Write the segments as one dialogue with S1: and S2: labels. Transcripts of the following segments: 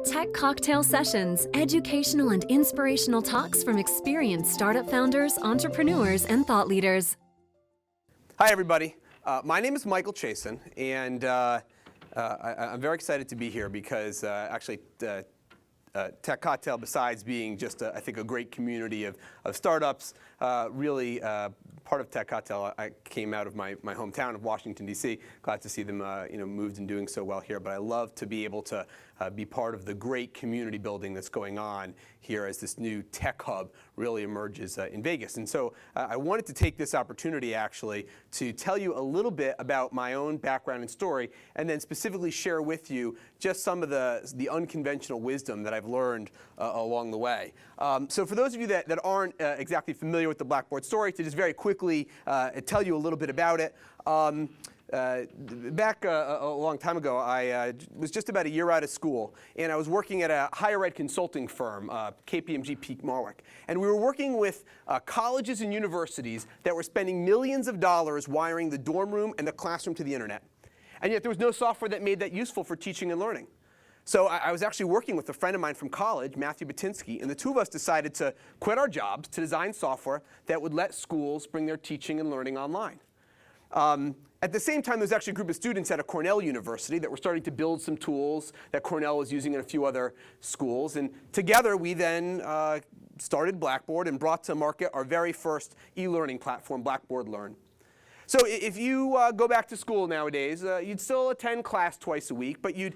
S1: Tech Cocktail Sessions, educational and inspirational talks from experienced startup founders, entrepreneurs, and thought leaders.
S2: Hi, everybody. My name is Michael Chasen, and I'm very excited to be here because Tech Cocktail, besides being just, I think, a great community of startups, really part of Tech Cocktail, I came out of my hometown of Washington, D.C. Glad to see them moved and doing so well here. But I love to be able to be part of the great community building that's going on here as this new tech hub really emerges in Vegas. And so I wanted to take this opportunity, actually, to tell you a little bit about my own background and story, and then specifically share with you just some of the unconventional wisdom that I've learned along the way. So for those of you that aren't exactly familiar with the Blackboard story, to just very quickly tell you a little bit about it. Back a long time ago, I was just about a year out of school, and I was working at a higher ed consulting firm, KPMG Peak Marwick. And we were working with colleges and universities that were spending millions of dollars wiring the dorm room and the classroom to the internet. And yet there was no software that made that useful for teaching and learning. So I was actually working with a friend of mine from college, Matthew Batinsky, and the two of us decided to quit our jobs to design software that would let schools bring their teaching and learning online. At the same time, there was actually a group of students at a Cornell University that were starting to build some tools that Cornell was using in a few other schools. And together, we then started Blackboard and brought to market our very first e-learning platform, Blackboard Learn. So if you go back to school nowadays, you'd still attend class twice a week, but you'd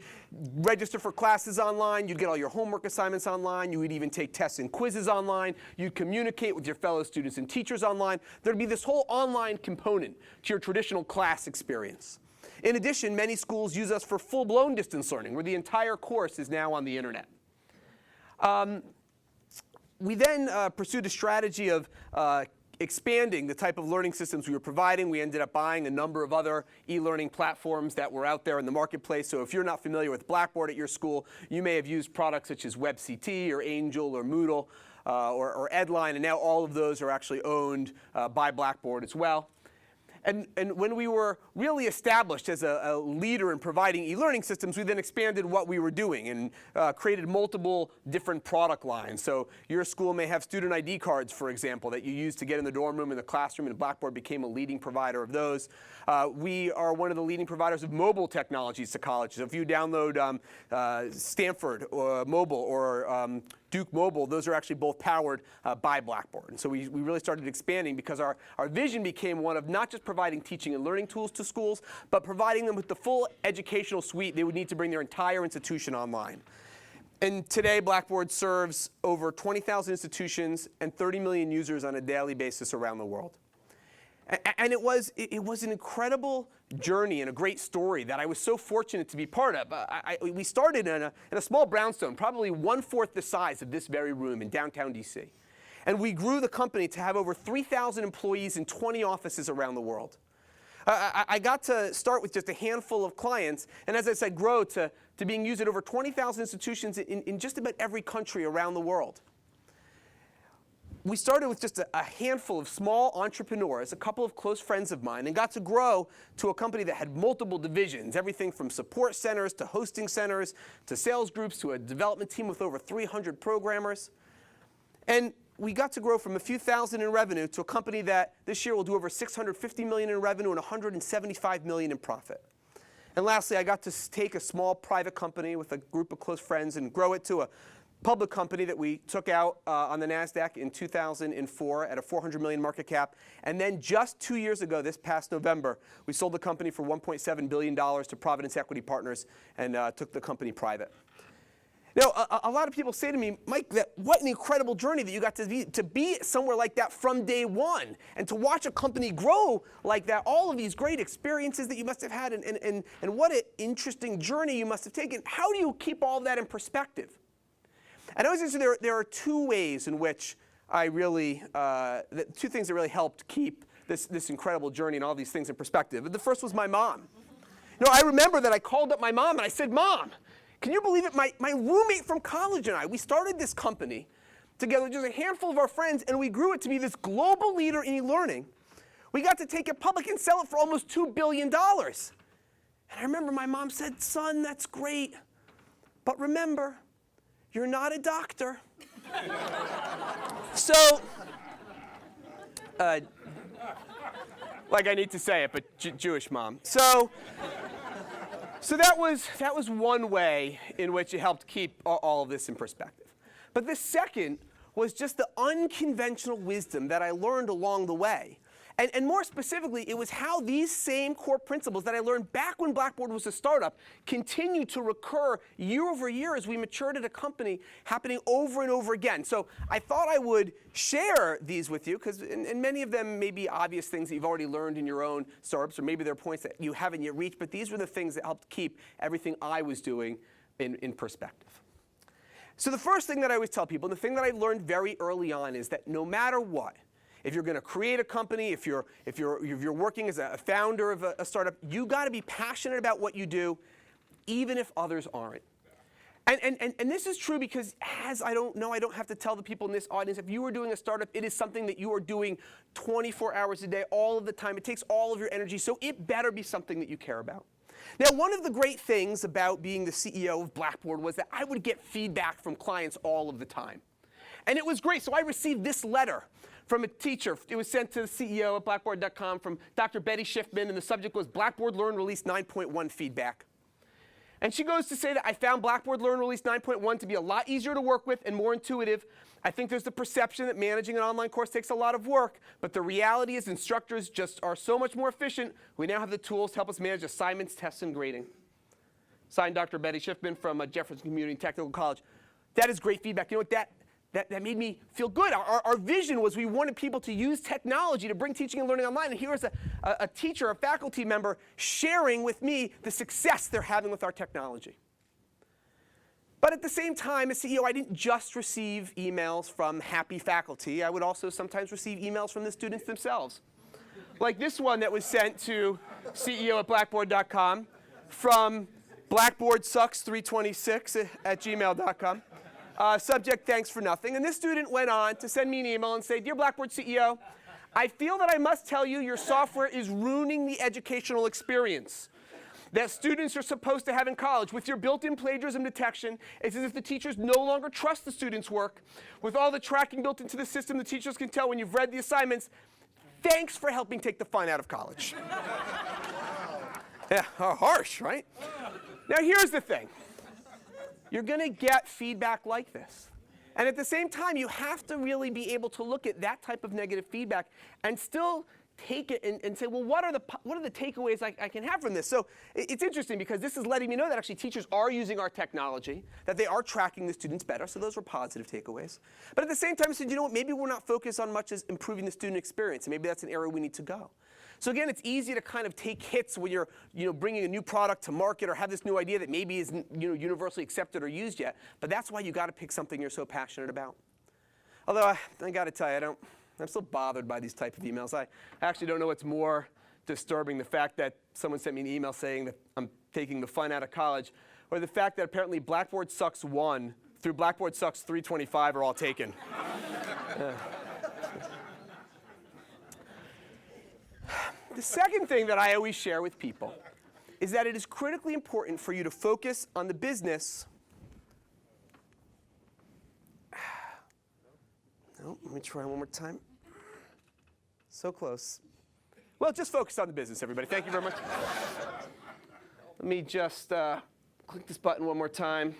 S2: register for classes online, you'd get all your homework assignments online, you would even take tests and quizzes online, you'd communicate with your fellow students and teachers online. There'd be this whole online component to your traditional class experience. In addition, many schools use us for full-blown distance learning, where the entire course is now on the internet. We then pursued a strategy of expanding the type of learning systems we were providing. We ended up buying a number of other e-learning platforms that were out there in the marketplace. So if you're not familiar with Blackboard at your school, you may have used products such as WebCT or Angel or Moodle or Edline, and now all of those are actually owned by Blackboard as well. And when we were really established as a leader in providing e-learning systems, we then expanded what we were doing and created multiple different product lines. So your school may have student ID cards, for example, that you use to get in the dorm room and the classroom, and Blackboard became a leading provider of those. We are one of the leading providers of mobile technologies to colleges. So if you download Stanford Mobile or Duke Mobile, those are actually both powered by Blackboard. And so we really started expanding because our vision became one of not just providing teaching and learning tools to schools, but providing them with the full educational suite they would need to bring their entire institution online. And today, Blackboard serves over 20,000 institutions and 30 million users on a daily basis around the world. And it was an incredible journey and a great story that I was so fortunate to be part of. We started in a small brownstone, probably 1/4 the size of this very room in downtown DC. And we grew the company to have over 3,000 employees in 20 offices around the world. I got to start with just a handful of clients, and as I said, grow to being used at over 20,000 institutions in just about every country around the world. We started with just a handful of small entrepreneurs, a couple of close friends of mine, and got to grow to a company that had multiple divisions, everything from support centers to hosting centers to sales groups to a development team with over 300 programmers. And we got to grow from a few thousand in revenue to a company that this year will do over $650 million in revenue and $175 million in profit. And lastly, I got to take a small private company with a group of close friends and grow it to a public company that we took out on the NASDAQ in 2004 at a $400 million market cap. And then just 2 years ago, this past November, we sold the company for $1.7 billion to Providence Equity Partners and took the company private. Now, a lot of people say to me, Mike, what an incredible journey that you got to be somewhere like that from day one, and to watch a company grow like that, all of these great experiences that you must have had, and what an interesting journey you must have taken. How do you keep all of that in perspective? And I was going to say there are two ways in which I really, two things that really helped keep this incredible journey and all these things in perspective. The first was my mom. You know, I remember that I called up my mom and I said, Mom, can you believe it? My roommate from college and I, we started this company together, just a handful of our friends, and we grew it to be this global leader in e-learning. We got to take it public and sell it for almost $2 billion. And I remember my mom said, son, that's great, but remember, you're not a doctor. So, like I need to say it, but Jewish mom. So that was one way in which it helped keep all of this in perspective. But the second was just the unconventional wisdom that I learned along the way. And more specifically, it was how these same core principles that I learned back when Blackboard was a startup continue to recur year over year as we matured at a company, happening over and over again. So I thought I would share these with you, because and many of them may be obvious things that you've already learned in your own startups, or maybe they're points that you haven't yet reached, but these were the things that helped keep everything I was doing in perspective. So the first thing that I always tell people, and the thing that I learned very early on, is that no matter what, if you're going to create a company, if you're working as a founder of a startup, you got to be passionate about what you do, even if others aren't. And this is true because, as I don't have to tell the people in this audience, if you are doing a startup, it is something that you are doing 24 hours a day, all of the time. It takes all of your energy, so it better be something that you care about. Now, one of the great things about being the CEO of Blackboard was that I would get feedback from clients all of the time. And it was great. So I received this letter from a teacher. It was sent to the CEO at Blackboard.com from Dr. Betty Schiffman, and the subject was Blackboard Learn Release 9.1 feedback. And she goes to say that I found Blackboard Learn Release 9.1 to be a lot easier to work with and more intuitive. I think there's the perception that managing an online course takes a lot of work, but the reality is instructors just are so much more efficient. We now have the tools to help us manage assignments, tests, and grading. Signed, Dr. Betty Schiffman from Jefferson Community Technical College. That is great feedback. You know what, that made me feel good. Our vision was we wanted people to use technology to bring teaching and learning online. And here is a teacher, a faculty member, sharing with me the success they're having with our technology. But at the same time, as CEO, I didn't just receive emails from happy faculty. I would also sometimes receive emails from the students themselves. Like this one that was sent to CEO at Blackboard.com from blackboardsucks326@gmail.com. Subject, thanks for nothing. And this student went on to send me an email and say, Dear Blackboard CEO, I feel that I must tell you your software is ruining the educational experience that students are supposed to have in college. With your built-in plagiarism detection, it's as if the teachers no longer trust the students' work. With all the tracking built into the system, the teachers can tell when you've read the assignments. Thanks for helping take the fun out of college. Yeah, harsh, right? Now here's the thing. You're going to get feedback like this. And at the same time, you have to really be able to look at that type of negative feedback and still take it and say, well, what are the takeaways I can have from this? So it's interesting because this is letting me know that actually teachers are using our technology, that they are tracking the students better. So those were positive takeaways. But at the same time, I said, you know what, maybe we're not focused on much as improving the student experience. And maybe that's an area we need to go. So again, it's easy to kind of take hits when you're bringing a new product to market or have this new idea that maybe isn't universally accepted or used yet. But that's why you got to pick something you're so passionate about. Although I got to tell you, I'm still bothered by these type of emails. I actually don't know what's more disturbing, the fact that someone sent me an email saying that I'm taking the fun out of college, or the fact that apparently Blackboard Sucks 1 through Blackboard Sucks 325 are all taken. The second thing that I always share with people is that it is critically important for you to focus on the business. No, let me try one more time. So close. Well, just focus on the business, everybody. Thank you very much. Let me just click this button one more time.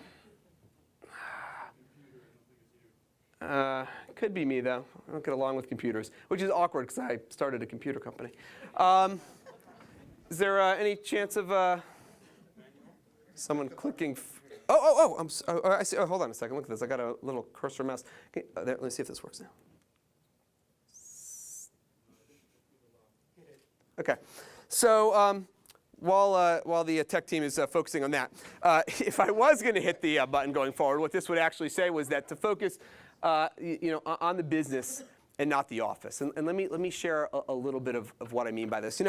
S2: Could be me, though. I don't get along with computers, which is awkward because I started a computer company. Is there any chance of someone clicking? I see. Oh, hold on a second. Look at this. I got a little cursor mouse. Okay, let me see if this works now. Okay. So while the tech team is focusing on that, if I was going to hit the button going forward, what this would actually say was that to focus on the business and not the office. And let me share a little bit of what I mean by this.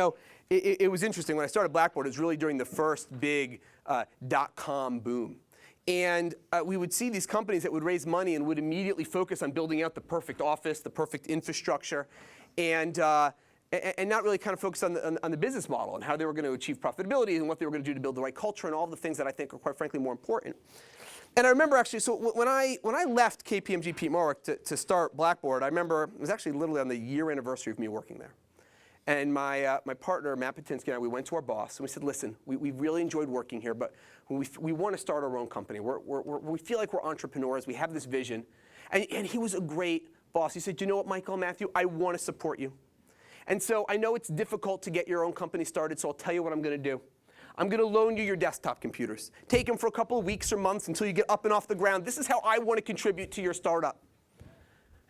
S2: It was interesting. When I started Blackboard, it was really during the first big .com boom. And we would see these companies that would raise money and would immediately focus on building out the perfect office, the perfect infrastructure. And and not really kind of focus on the business model and how they were going to achieve profitability and what they were going to do to build the right culture and all the things that I think are quite frankly more important. And I remember actually, so when I left KPMG Pete Marwick to start Blackboard, I remember it was actually literally on the year anniversary of me working there. And my partner, Matt Patinsky, and I, we went to our boss and we said, listen, we really enjoyed working here, but we want to start our own company. We feel like we're entrepreneurs. We have this vision. And he was a great boss. He said, you know what, Michael, Matthew, I want to support you. And so I know it's difficult to get your own company started, so I'll tell you what I'm going to do. I'm going to loan you your desktop computers. Take them for a couple of weeks or months until you get up and off the ground. This is how I want to contribute to your startup.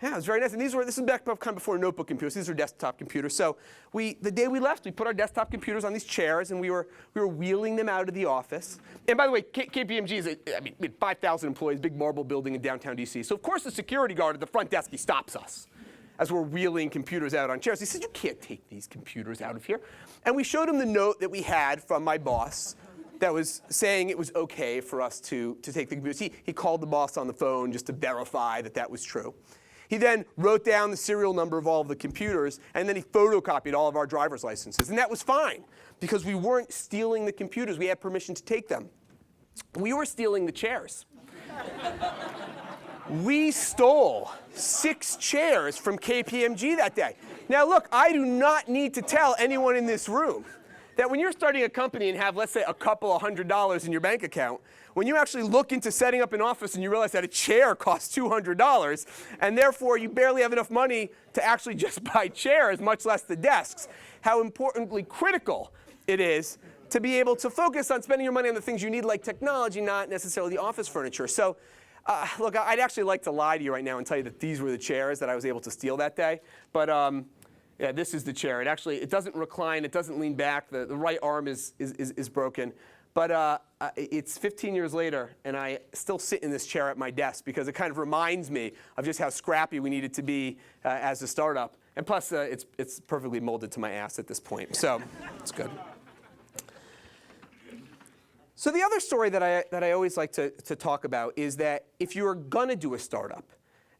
S2: Yeah, it was very nice. And this is back kind of before notebook computers. These are desktop computers. So the day we left, we put our desktop computers on these chairs, and we were wheeling them out of the office. And by the way, KPMG is, we had 5,000 employees, big marble building in downtown DC. So of course the security guard at the front desk, he stops us as we're wheeling computers out on chairs. He said, you can't take these computers out of here. And we showed him the note that we had from my boss that was saying it was okay for us to take the computers. He called the boss on the phone just to verify that that was true. He then wrote down the serial number of all of the computers, and then he photocopied all of our driver's licenses. And that was fine, because we weren't stealing the computers. We had permission to take them. We were stealing the chairs. We stole 6 chairs from KPMG that day. Now look, I do not need to tell anyone in this room that when you're starting a company and have, let's say, a couple $100 in your bank account, when you actually look into setting up an office and you realize that a chair costs $200, and therefore you barely have enough money to actually just buy chairs, much less the desks, how importantly critical it is to be able to focus on spending your money on the things you need, like technology, not necessarily the office furniture. So look, I'd actually like to lie to you right now and tell you that these were the chairs that I was able to steal that day. But yeah, this is the chair. It doesn't recline. It doesn't lean back. The right arm is broken. But it's 15 years later, and I still sit in this chair at my desk because it kind of reminds me of just how scrappy we needed to be as a startup. And plus, it's perfectly molded to my ass at this point. So it's good. So the other story that I always like to talk about is that if you're going to do a startup,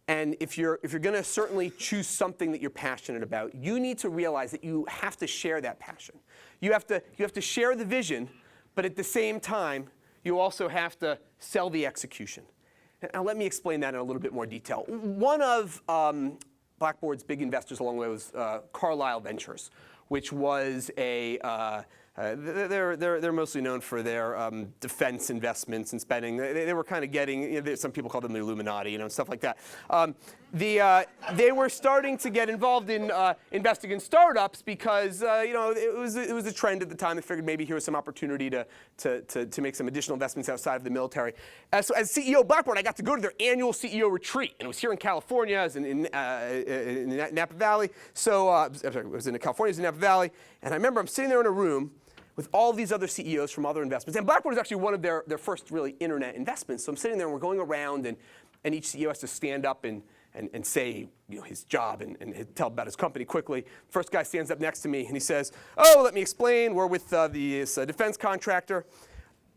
S2: and if you're going to certainly choose something that you're passionate about, you need to realize that you have to share that passion. You have to share the vision, but at the same time, you also have to sell the execution. Now let me explain that in a little bit more detail. One of Blackboard's big investors along the way was Carlyle Ventures, which was a they're mostly known for their defense investments and spending. They were kind of getting, some people call them the Illuminati, and stuff like that. They were starting to get involved in investing in startups because it was a trend at the time. They figured maybe here was some opportunity to make some additional investments outside of the military. So as CEO of Blackboard, I got to go to their annual CEO retreat, and it was here in California, it was in Napa Valley. So I'm sorry, it was in California, it was in Napa Valley, and I remember I'm sitting there in a room with all these other CEOs from other investments. And Blackboard was actually one of their first really internet investments. So I'm sitting there and we're going around and each CEO has to stand up and say his job and tell about his company quickly. First guy stands up next to me and he says, oh, let me explain. We're with this defense contractor.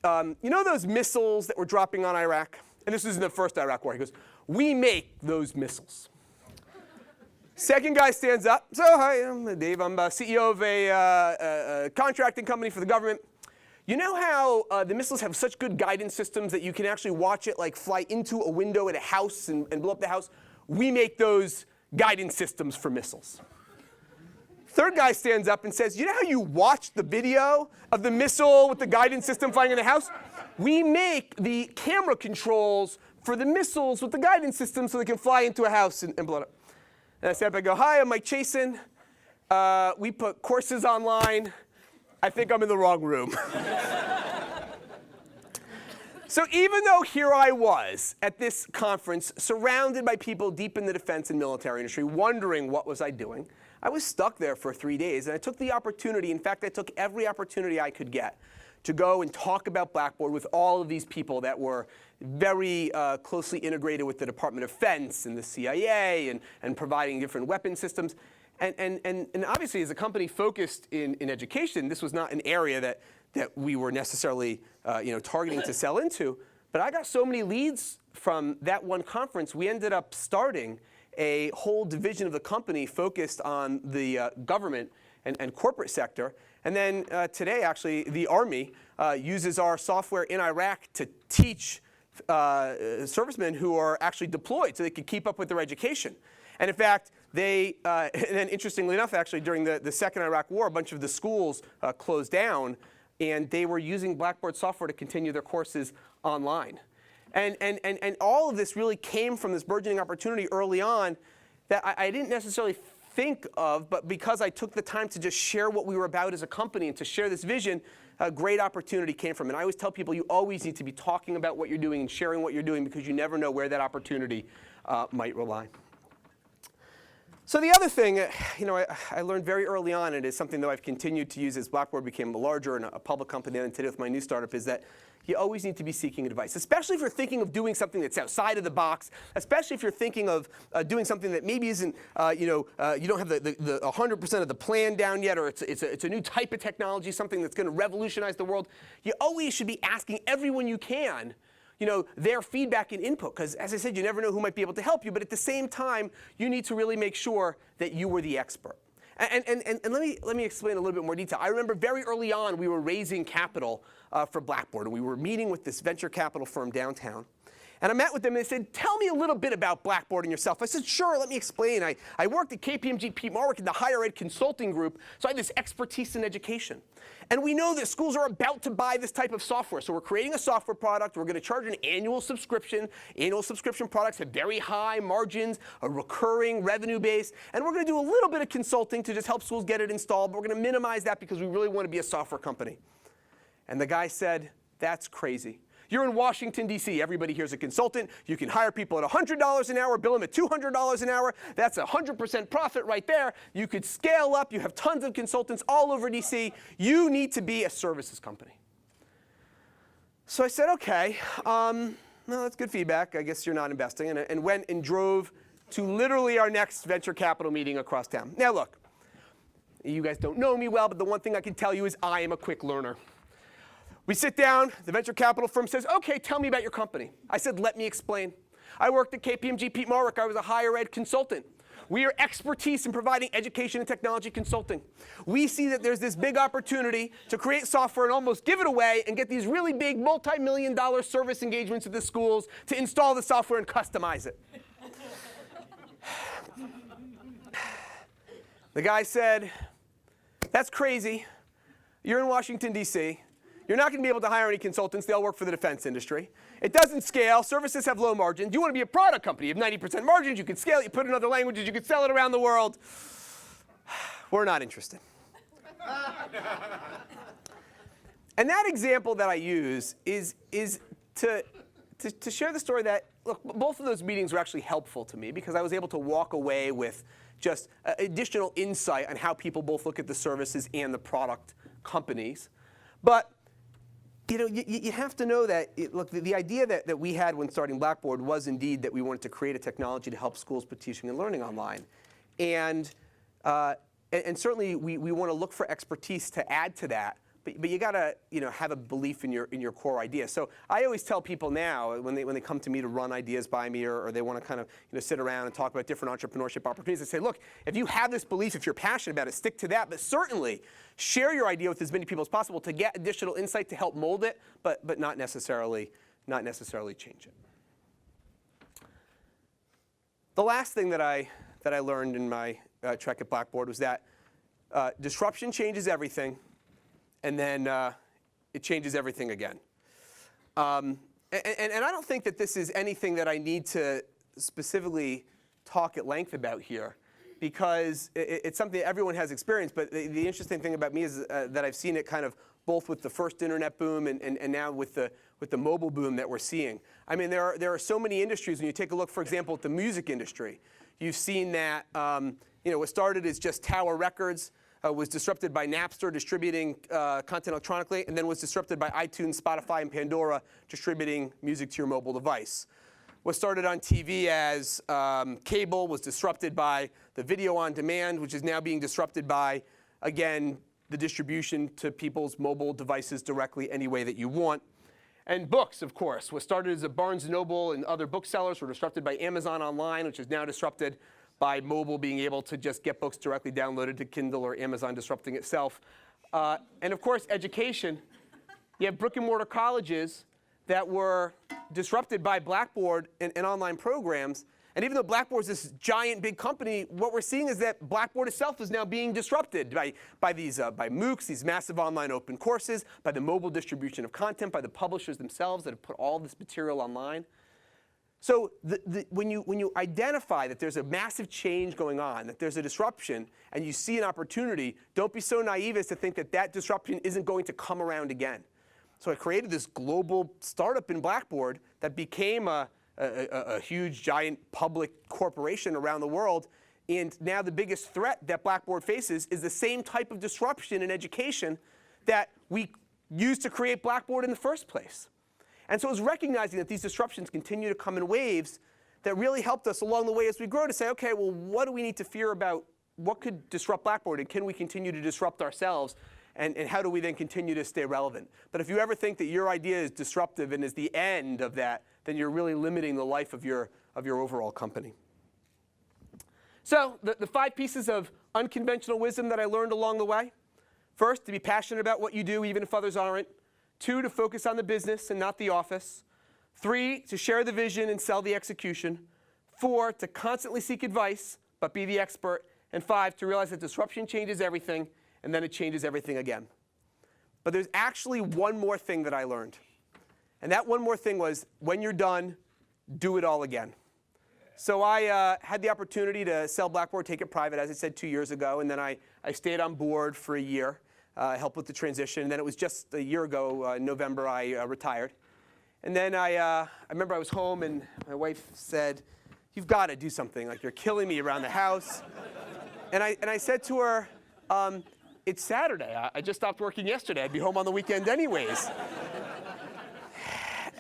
S2: You know those missiles that were dropping on Iraq? And this is in the first Iraq war. He goes, we make those missiles. Second guy stands up. So, hi, I'm Dave. I'm CEO of a contracting company for the government. You know how the missiles have such good guidance systems that you can actually watch it like fly into a window at a house and blow up the house? We make those guidance systems for missiles. Third guy stands up and says, you know how you watch the video of the missile with the guidance system flying in the house? We make the camera controls for the missiles with the guidance system so they can fly into a house and blow it up. And I stand up and go, hi, I'm Mike Chasen. We put courses online. I think I'm in the wrong room. So even though here I was at this conference, surrounded by people deep in the defense and military industry, wondering what was I doing, I was stuck there for 3 days. And I took the opportunity, in fact, I took every opportunity I could get to go and talk about Blackboard with all of these people that were very closely integrated with the Department of Defense and the CIA and providing different weapon systems. And obviously, as a company focused in education, this was not an area that we were necessarily targeting to sell into. But I got so many leads from that one conference, we ended up starting a whole division of the company focused on the government and corporate sector. And then today, actually, the Army uses our software in Iraq to teach servicemen who are actually deployed so they can keep up with their education. And in fact, and then interestingly enough, actually, during the second Iraq War, a bunch of the schools closed down, and they were using Blackboard software to continue their courses online. And all of this really came from this burgeoning opportunity early on that I didn't necessarily think of, but because I took the time to just share what we were about as a company and to share this vision, a great opportunity came from it. And I always tell people you always need to be talking about what you're doing and sharing what you're doing because you never know where that opportunity might lie. So the other thing, I learned very early on, and it is something that I've continued to use as Blackboard became larger and a public company than today with my new startup, is that you always need to be seeking advice, especially if you're thinking of doing something that's outside of the box, especially if you're thinking of doing something that maybe isn't, you don't have the 100% of the plan down yet, or it's a new type of technology, something that's going to revolutionize the world. You always should be asking everyone you can, their feedback and input, because as I said, you never know who might be able to help you, but at the same time, you need to really make sure that you were the expert. And let me explain a little bit more detail. I remember very early on we were raising capital for Blackboard, and we were meeting with this venture capital firm downtown. And I met with them, and they said, tell me a little bit about Blackboard and yourself. I said, sure, let me explain. I worked at KPMG Pete Marwick in the higher ed consulting group, so I have this expertise in education. And we know that schools are about to buy this type of software. So we're creating a software product. We're going to charge an annual subscription. Annual subscription products have very high margins, a recurring revenue base. And we're going to do a little bit of consulting to just help schools get it installed. But we're going to minimize that because we really want to be a software company. And the guy said, that's crazy. You're in Washington, D.C. Everybody here's a consultant. You can hire people at $100 an hour, bill them at $200 an hour. That's 100% profit right there. You could scale up. You have tons of consultants all over D.C. You need to be a services company. So I said, OK, well, that's good feedback. I guess you're not investing. And went and drove to literally our next venture capital meeting across town. Now, look, you guys don't know me well, but the one thing I can tell you is I am a quick learner. We sit down, the venture capital firm says, OK, tell me about your company. I said, let me explain. I worked at KPMG Pete Marwick. I was a higher ed consultant. We are expertise in providing education and technology consulting. We see that there's this big opportunity to create software and almost give it away and get these really big multi-million-dollar service engagements at the schools to install the software and customize it. The guy said, that's crazy. You're in Washington, D.C. You're not going to be able to hire any consultants. They all work for the defense industry. It doesn't scale. Services have low margins. You want to be a product company. You have 90% margins. You can scale it. You put it in other languages. You can sell it around the world. We're not interested. And that example that I use is to share the story that, look, both of those meetings were actually helpful to me because I was able to walk away with just additional insight on how people both look at the services and the product companies. But you have to know that, look, the idea that we had when starting Blackboard was indeed that we wanted to create a technology to help schools put teaching and learning online. And certainly we want to look for expertise to add to that. But you got to have a belief in your core idea. So I always tell people now when they come to me to run ideas by me or they want to kind of sit around and talk about different entrepreneurship opportunities, I say, look, if you have this belief, if you're passionate about it, stick to that. But certainly share your idea with as many people as possible to get additional insight to help mold it, but not necessarily change it. The last thing that I learned in my trek at Blackboard was that disruption changes everything. And then it changes everything again. And I don't think that this is anything that I need to specifically talk at length about here, because it's something that everyone has experienced. But the interesting thing about me is that I've seen it kind of both with the first internet boom and now with the mobile boom that we're seeing. I mean, there are so many industries. When you take a look, for example, at the music industry, you've seen that what started as just Tower Records was disrupted by Napster distributing content electronically, and then was disrupted by iTunes, Spotify, and Pandora distributing music to your mobile device. What started on TV as cable was disrupted by the video on demand, which is now being disrupted by, again, the distribution to people's mobile devices directly any way that you want. And books, of course, was started as a Barnes & Noble and other booksellers, were disrupted by Amazon Online, which is now disrupted by mobile being able to just get books directly downloaded to Kindle, or Amazon disrupting itself. And of course, education. You have brick and mortar colleges that were disrupted by Blackboard and online programs. And even though Blackboard is this giant, big company, what we're seeing is that Blackboard itself is now being disrupted by MOOCs, these massive online open courses, by the mobile distribution of content, by the publishers themselves that have put all this material online. So when you identify that there's a massive change going on, that there's a disruption, and you see an opportunity, don't be so naive as to think that that disruption isn't going to come around again. So I created this global startup in Blackboard that became a huge, giant public corporation around the world. And now the biggest threat that Blackboard faces is the same type of disruption in education that we used to create Blackboard in the first place. And so it was recognizing that these disruptions continue to come in waves that really helped us along the way as we grow to say, okay, well, what do we need to fear about? What could disrupt Blackboard? And can we continue to disrupt ourselves? And how do we then continue to stay relevant? But if you ever think that your idea is disruptive and is the end of that, then you're really limiting the life of your overall company. So the 5 pieces of unconventional wisdom that I learned along the way. First, to be passionate about what you do, even if others aren't. 2, to focus on the business and not the office. 3, to share the vision and sell the execution. 4, to constantly seek advice, but be the expert. And 5, to realize that disruption changes everything, and then it changes everything again. But there's actually one more thing that I learned. And that one more thing was, when you're done, do it all again. So I had the opportunity to sell Blackboard, take it private, as I said, 2 years ago. And then I stayed on board for a year, helped with the transition. And then it was just a year ago, November, I retired. And then I remember I was home, and my wife said, "You've got to do something. Like, you're killing me around the house." And I said to her, "It's Saturday. I just stopped working yesterday. I'd be home on the weekend anyways."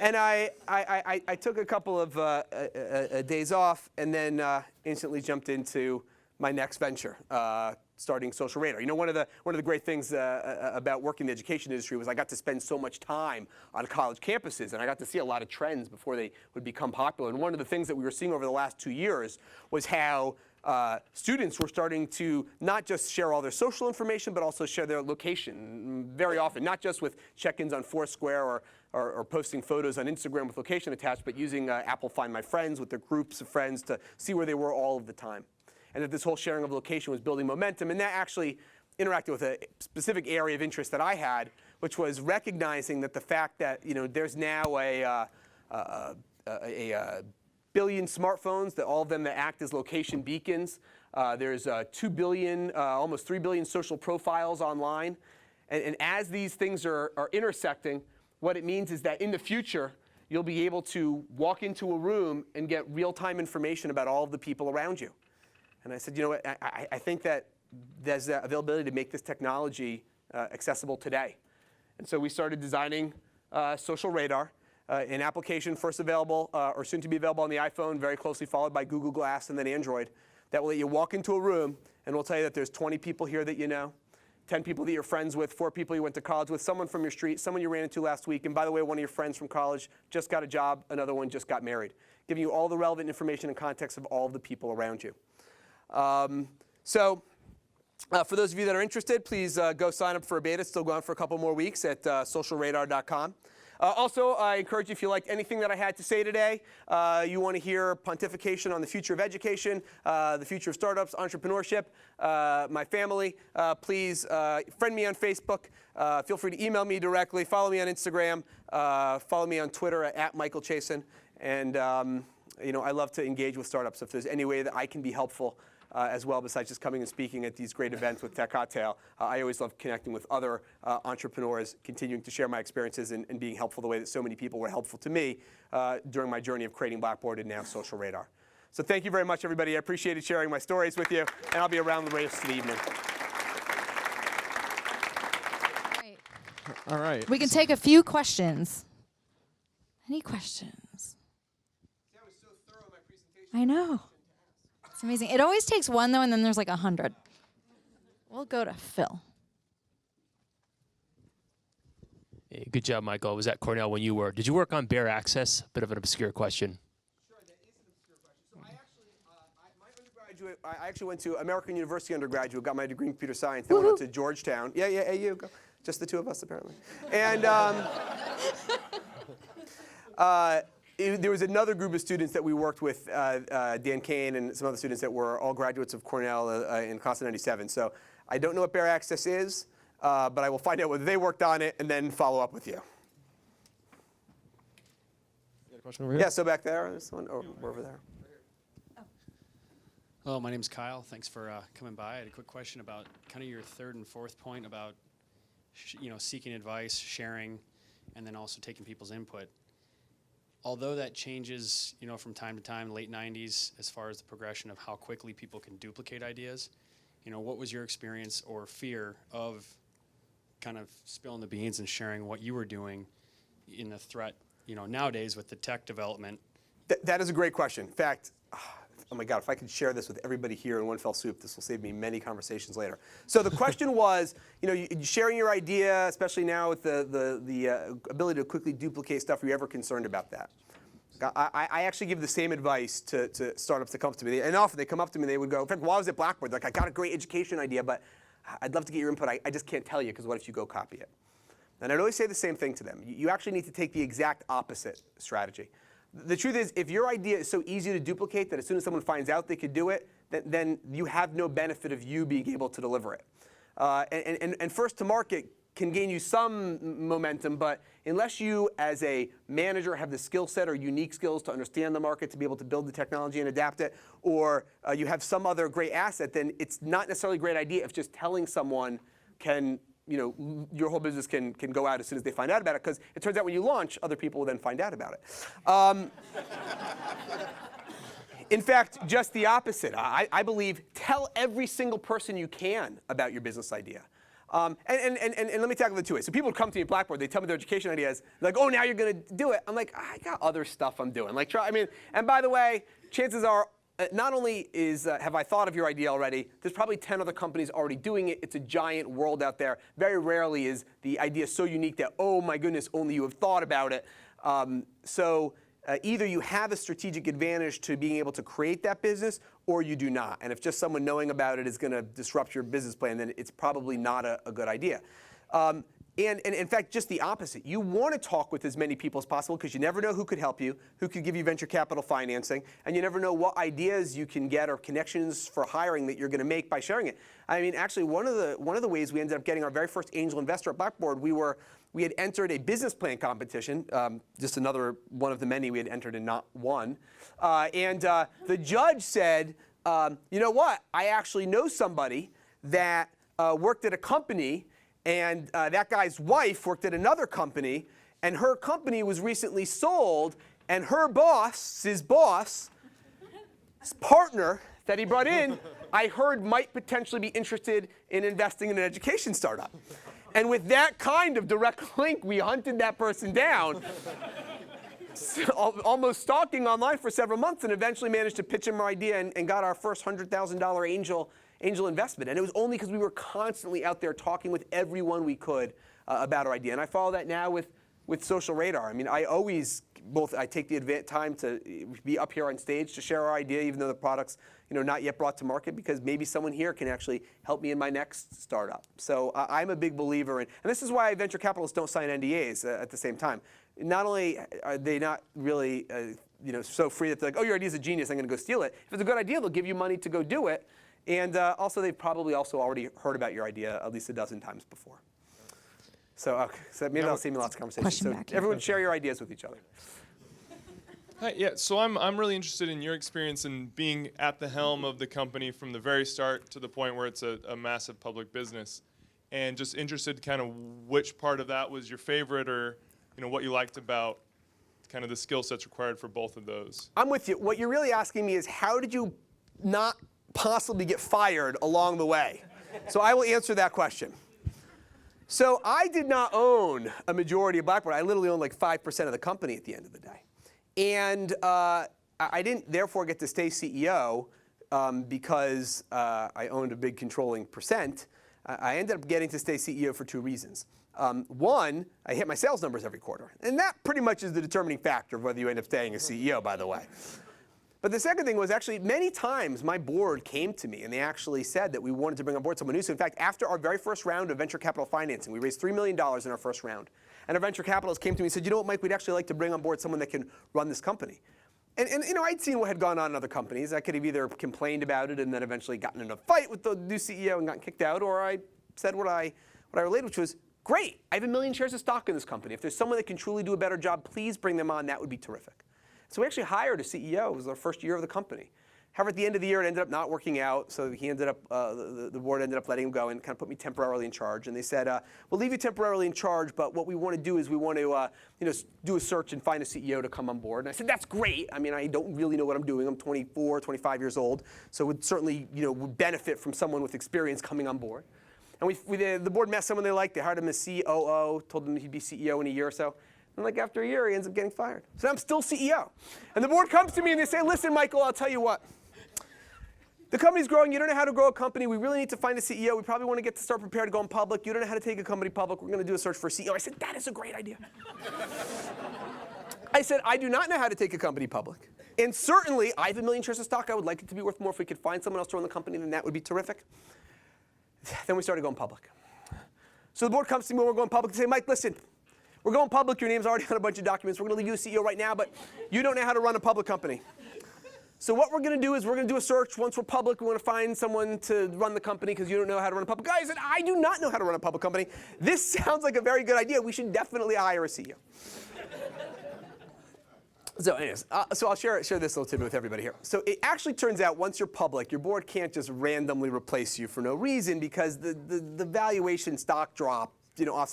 S2: And I took a couple of days off, and then instantly jumped into my next venture, starting Social Radar. You know, one of the great things about working in the education industry was I got to spend so much time on college campuses, and I got to see a lot of trends before they would become popular. And one of the things that we were seeing over the last 2 years was how students were starting to not just share all their social information, but also share their location very often, not just with check-ins on Foursquare or posting photos on Instagram with location attached, but using Apple Find My Friends with their groups of friends to see where they were all of the time. And that this whole sharing of location was building momentum, and that actually interacted with a specific area of interest that I had, which was recognizing that the fact that, you know, there's now a billion smartphones, that all of them that act as location beacons. There's 2 billion, almost 3 billion social profiles online. And as these things are intersecting, what it means is that in the future, you'll be able to walk into a room and get real-time information about all of the people around you. And I said, you know what, I think that there's the availability to make this technology accessible today. And so we started designing Social Radar. An application first available, or soon to be available on the iPhone, very closely followed by Google Glass and then Android, that will let you walk into a room and will tell you that there's 20 people here that you know, 10 people that you're friends with, 4 people you went to college with, someone from your street, someone you ran into last week, and by the way, one of your friends from college just got a job, another one just got married, giving you all the relevant information and context of all of the people around you. For those of you that are interested, please go sign up for a beta. It's still going for a couple more weeks at socialradar.com. Also, I encourage you, if you liked anything that I had to say today, you want to hear pontification on the future of education, the future of startups, entrepreneurship, my family, please friend me on Facebook. Feel free to email me directly. Follow me on Instagram. Follow me on Twitter at Michael Chasen. And you know, I love to engage with startups. If there's any way that I can be helpful as well, besides just coming and speaking at these great events with Tech Cocktail, I always love connecting with other entrepreneurs, continuing to share my experiences and being helpful the way that so many people were helpful to me during my journey of creating Blackboard and now Social Radar. So thank you very much, everybody. I appreciated sharing my stories with you, and I'll be around the rest of the evening.
S3: All right.
S4: We can take a few questions. Any questions?
S2: That was so thorough in my presentation.
S4: I know. It's amazing. It always takes one, though, and then there's like 100. We'll go to Phil.
S3: Hey, good job, Michael. I was at Cornell when you were. Did you work on bare access? Bit of an obscure question.
S2: Sure, that is an obscure question. So I actually went to American University undergraduate, got my degree in computer science, then went on to Georgetown. Yeah, AU, go. Just the two of us, apparently. And there was another group of students that we worked with, Dan Kane and some other students that were all graduates of Cornell in class of '97. So I don't know what bare access is, but I will find out whether they worked on it and then follow up with you.
S5: You got a question over here?
S2: Yeah, so back there, this one, or over there.
S6: Hello, my name's Kyle. Thanks for coming by. I had a quick question about kind of your third and fourth point about seeking advice, sharing, and then also taking people's input. Although that changes, from time to time, late 90s, as far as the progression of how quickly people can duplicate ideas, what was your experience or fear of kind of spilling the beans and sharing what you were doing in the threat, nowadays with the tech development?
S2: That is a great question. In fact, oh my God, if I could share this with everybody here in one fell swoop, this will save me many conversations later. So the question was, sharing your idea, especially now with the ability to quickly duplicate stuff, are you ever concerned about that? I actually give the same advice to startups that come up to me. And often they come up to me and they would go, in fact, while I was at Blackboard, like, I got a great education idea, but I'd love to get your input. I just can't tell you, because what if you go copy it? And I'd always say the same thing to them. You actually need to take the exact opposite strategy. The truth is, if your idea is so easy to duplicate that as soon as someone finds out they could do it, then you have no benefit of you being able to deliver it. And first to market can gain you some momentum, but unless you as a manager have the skill set or unique skills to understand the market, to be able to build the technology and adapt it, or you have some other great asset, then it's not necessarily a great idea if just telling someone can, your whole business can go out as soon as they find out about it, because it turns out when you launch, other people will then find out about it. In fact, just the opposite. I believe tell every single person you can about your business idea. And let me tackle it two ways. So people would come to me at Blackboard, they tell me their education ideas, they're like, oh, now you're going to do it. I'm like, I got other stuff I'm doing. Like, and by the way, chances are, not only have I thought of your idea already, there's probably 10 other companies already doing it. It's a giant world out there. Very rarely is the idea so unique that, oh my goodness, only you have thought about it. Either you have a strategic advantage to being able to create that business, or you do not. And if just someone knowing about it is going to disrupt your business plan, then it's probably not a good idea. And in fact, just the opposite. You want to talk with as many people as possible, because you never know who could help you, who could give you venture capital financing, and you never know what ideas you can get or connections for hiring that you're going to make by sharing it. I mean, actually, one of the ways we ended up getting our very first angel investor at Blackboard, we had entered a business plan competition, just another one of the many we had entered and not won. And the judge said, you know what? I actually know somebody that worked at a company, and that guy's wife worked at another company, and her company was recently sold, and her boss, his partner that he brought in, I heard might potentially be interested in investing in an education startup. And with that kind of direct link, we hunted that person down, almost stalking online for several months, and eventually managed to pitch him our idea and got our first $100,000 angel investment. And it was only because we were constantly out there talking with everyone we could about our idea. And I follow that now with Social Radar. I mean, I take the time to be up here on stage to share our idea, even though the product's not yet brought to market, because maybe someone here can actually help me in my next startup. So I'm a big believer in, and this is why venture capitalists don't sign NDAs at the same time. Not only are they not really so free that they're like, oh, your idea's a genius, I'm going to go steal it. If it's a good idea, they'll give you money to go do it. And also, they've probably also already heard about your idea at least a dozen times before. So maybe that'll save me lots of conversations. So everyone share your ideas with each other.
S5: Hi, yeah, so I'm really interested in your experience in being at the helm of the company from the very start to the point where it's a massive public business. And just interested kind of which part of that was your favorite, or what you liked about kind of the skill sets required for both of those.
S2: I'm with you. What you're really asking me is, how did you not possibly get fired along the way? So I will answer that question. So I did not own a majority of Blackboard. I literally owned like 5% of the company at the end of the day. And I didn't therefore get to stay CEO because I owned a big controlling percent. I ended up getting to stay CEO for two reasons. One, I hit my sales numbers every quarter. And that pretty much is the determining factor of whether you end up staying as CEO, by the way. But the second thing was actually many times my board came to me and they actually said that we wanted to bring on board someone new. So in fact, after our very first round of venture capital financing, we raised $3 million in our first round. And our venture capitalists came to me and said, you know what, Mike, we'd actually like to bring on board someone that can run this company. And you know, I'd seen what had gone on in other companies. I could have either complained about it and then eventually gotten in a fight with the new CEO and gotten kicked out, or I said what I relayed, which was, great, I have 1 million shares of stock in this company. If there's someone that can truly do a better job, please bring them on. That would be terrific. So we actually hired a CEO. It was our first year of the company. However, at the end of the year, it ended up not working out. So he ended up, the board ended up letting him go and kind of put me temporarily in charge. And they said, we'll leave you temporarily in charge, but what we want to do is we want to do a search and find a CEO to come on board. And I said, that's great. I mean, I don't really know what I'm doing. I'm 24, 25 years old. So would certainly would benefit from someone with experience coming on board. And the board met someone they liked. They hired him as COO, told him he'd be CEO in a year or so. And like after a year, he ends up getting fired. So I'm still CEO. And the board comes to me and they say, listen, Michael, I'll tell you what. The company's growing. You don't know how to grow a company. We really need to find a CEO. We probably want to start prepared to go in public. You don't know how to take a company public. We're going to do a search for a CEO. I said, that is a great idea. I said, I do not know how to take a company public. And certainly, I have 1 million shares of stock. I would like it to be worth more. If we could find someone else to run the company, then that would be terrific. Then we started going public. So the board comes to me when we're going public and say, Mike, listen, we're going public. Your name's already on a bunch of documents. We're going to leave you a CEO right now, but you don't know how to run a public company. So what we're going to do is we're going to do a search. Once we're public, we want to find someone to run the company because you don't know how to run a public company. I said, I do not know how to run a public company. This sounds like a very good idea. We should definitely hire a CEO. So anyways, so I'll share this little tidbit with everybody here. So it actually turns out once you're public, your board can't just randomly replace you for no reason because the valuation stock drop,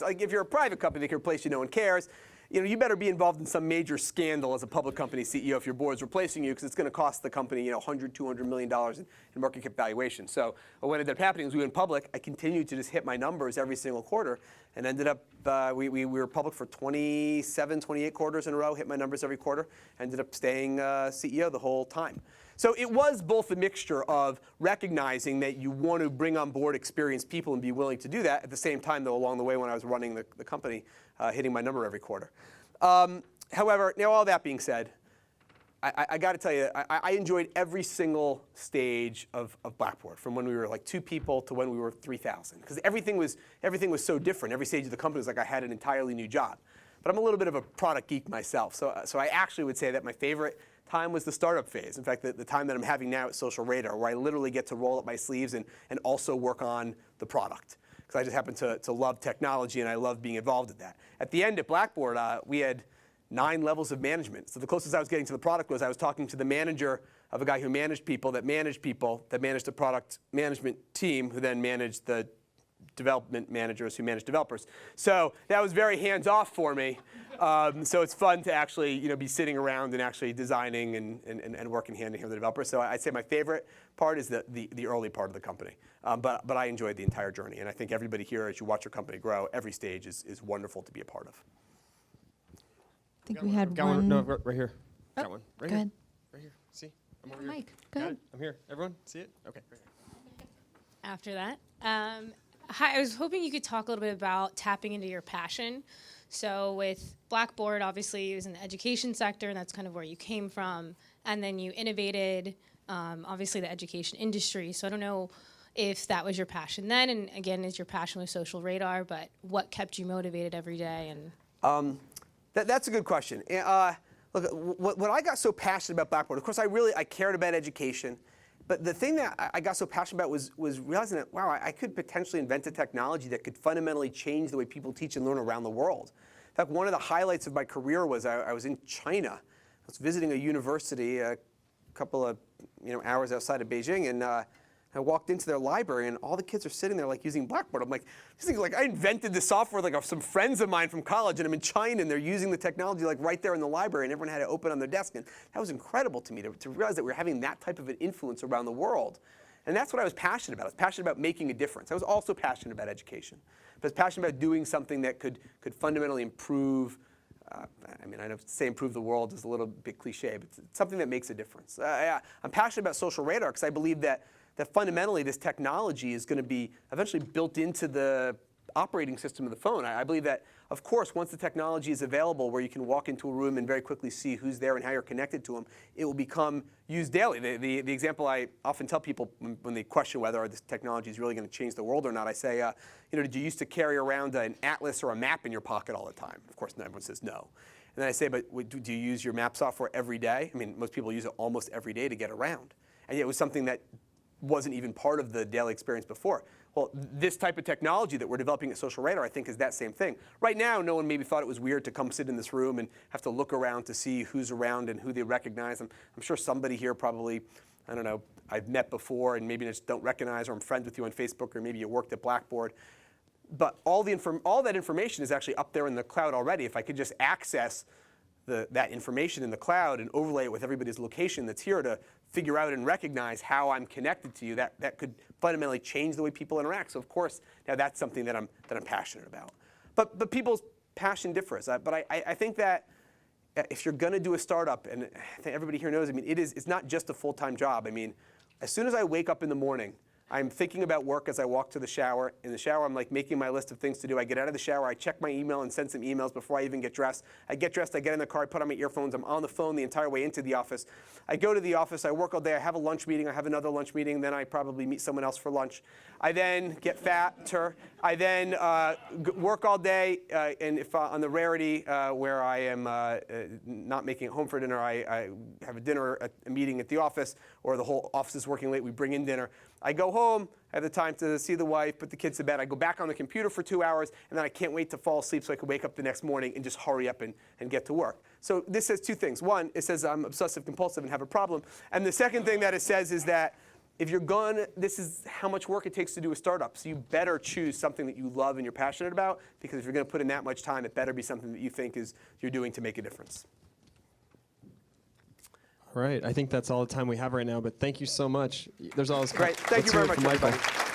S2: like if you're a private company, they can replace you, no one cares. You better be involved in some major scandal as a public company CEO if your board's replacing you because it's going to cost the company, $100, $200 million in market cap valuation. So what ended up happening was we went public. I continued to just hit my numbers every single quarter and ended up, we were public for 27, 28 quarters in a row, hit my numbers every quarter, ended up staying CEO the whole time. So it was both a mixture of recognizing that you want to bring on board experienced people and be willing to do that. At the same time, though, along the way when I was running the company, hitting my number every quarter. However, now all that being said, I got to tell you, I enjoyed every single stage of Blackboard, from when we were like 2 people to when we were 3,000, because everything was so different. Every stage of the company was like I had an entirely new job. But I'm a little bit of a product geek myself, so I actually would say that my favorite time was the startup phase. In fact, the time that I'm having now at Social Radar, where I literally get to roll up my sleeves and also work on the product. Because I just happen to love technology and I love being involved in that. At the end at Blackboard, we had 9 levels of management. So the closest I was getting to the product was I was talking to the manager of a guy who managed people that managed the product management team, who then managed the development managers who manage developers. So that was very hands-off for me. So it's fun to actually be sitting around and actually designing and working hand in hand with the developers. So I'd say my favorite part is the early part of the company. But I enjoyed the entire journey. And I think everybody here, as you watch your company grow, every stage is wonderful to be a part of.
S4: I think we had one.
S7: No, right here.
S4: Oh,
S7: Got one. Right
S4: go
S7: here.
S4: ahead.
S7: Right here. See? I'm over here.
S4: Mike, go
S7: Got
S4: ahead.
S7: it? I'm here. Everyone, see it? Okay. Right here.
S8: After that. Hi, I was hoping you could talk a little bit about tapping into your passion. So with Blackboard, obviously it was in the education sector, and that's kind of where you came from. And then you innovated, obviously, the education industry. So I don't know if that was your passion then, and again, is your passion with Social Radar, but what kept you motivated every day? And
S2: That's a good question. Look, what I got so passionate about Blackboard, of course, I cared about education. But the thing that I got so passionate about was realizing that, wow, I could potentially invent a technology that could fundamentally change the way people teach and learn around the world. In fact, one of the highlights of my career was I was in China. I was visiting a university a couple of hours outside of Beijing, and I walked into their library, and all the kids are sitting there like using Blackboard. I'm like, I invented this software like some friends of mine from college, and I'm in China, and they're using the technology like right there in the library, and everyone had to open on their desk. And that was incredible to me to realize that we were having that type of an influence around the world. And that's what I was passionate about. I was passionate about making a difference. I was also passionate about education. But I was passionate about doing something that could fundamentally improve. I know to say improve the world is a little bit cliche, but it's something that makes a difference. I'm passionate about Social Radar because I believe that fundamentally this technology is going to be eventually built into the operating system of the phone. I believe that, of course, once the technology is available where you can walk into a room and very quickly see who's there and how you're connected to them, it will become used daily. The example I often tell people when they question whether this technology is really going to change the world or not, I say, did you used to carry around an atlas or a map in your pocket all the time? Of course, everyone says no. And then I say, but do you use your map software every day? I mean, most people use it almost every day to get around. And yet it was something that wasn't even part of the daily experience before. Well, this type of technology that we're developing at Social Radar, I think, is that same thing. Right now, no one maybe thought it was weird to come sit in this room and have to look around to see who's around and who they recognize. I'm sure somebody here probably, I don't know, I've met before and maybe just don't recognize, or I'm friends with you on Facebook, or maybe you worked at Blackboard. But all that information is actually up there in the cloud already. If I could just access that information in the cloud and overlay it with everybody's location that's here to figure out and recognize how I'm connected to you, that could fundamentally change the way people interact. So of course, now that's something that I'm passionate about. But people's passion differs. But I think that if you're going to do a startup, and I think everybody here knows, I mean, it's not just a full-time job. I mean, as soon as I wake up in the morning, I'm thinking about work as I walk to the shower. In the shower, I'm like making my list of things to do. I get out of the shower, I check my email and send some emails before I even get dressed. I get dressed, I get in the car, I put on my earphones, I'm on the phone the entire way into the office. I go to the office, I work all day, I have a lunch meeting, I have another lunch meeting, then I probably meet someone else for lunch. I then get fatter. I then work all day, and if on the rarity where I am not making it home for dinner, I have a dinner, a meeting at the office, or the whole office is working late, we bring in dinner. I go home, I have the time to see the wife, put the kids to bed. I go back on the computer for 2 hours, and then I can't wait to fall asleep so I can wake up the next morning and just hurry up and get to work. So this says two things. One, it says I'm obsessive compulsive and have a problem. And the second thing that it says is that if you're this is how much work it takes to do a startup. So you better choose something that you love and you're passionate about, because if you're going to put in that much time, it better be something that you think you're doing to make a difference.
S7: All right, I think that's all the time we have right now, but thank you so much. There's always
S2: Great. Thank you very much, everybody.